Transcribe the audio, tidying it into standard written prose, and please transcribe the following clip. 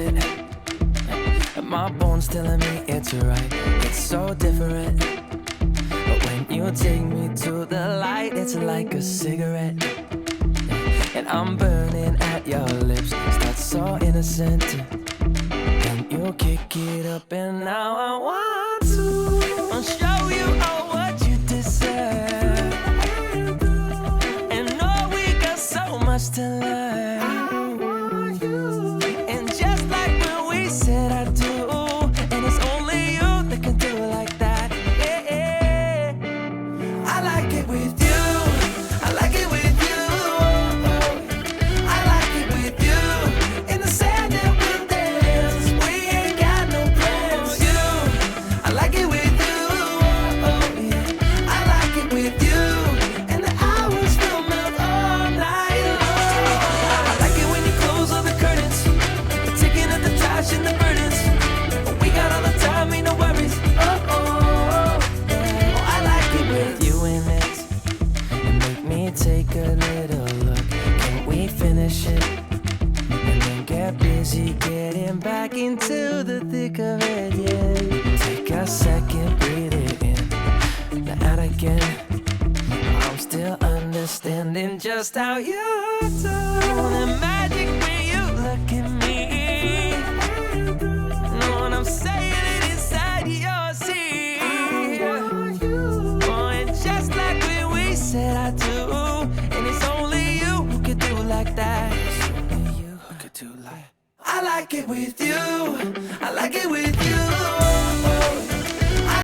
it. And my bones telling me it's right. It's so different. But when you take me to the light, it's like a cigarette. And I'm burning at your lips. Start so innocent. Then you kick it up, and now I want to show you all what you deserve. And know we got so much to learn. And just like when we said I do, and it's only you that can do it like that. Yeah. I like it with you. I like it with you. I like it with you. In the sand that we'll dance. We ain't got no plans. You, I like it with you. Yeah. I like it with you. And the hours will melt all night long. I like it when you close all the curtains. We're taking up the trash and the burdens. But we got all the time, ain't no worries. Oh, I like it with you in it. And make me take a little look. Can we finish it? And then get busy getting back into the thick of it, yeah. Take a second, breathe it in. Now out again. I'm still understanding just how you do. The magic when you look at me. Know what I'm saying? It inside your seat. Oh, and just like when we said I do. And it's only you who could do like that. It's only you who could do like. I like it with you. I like it with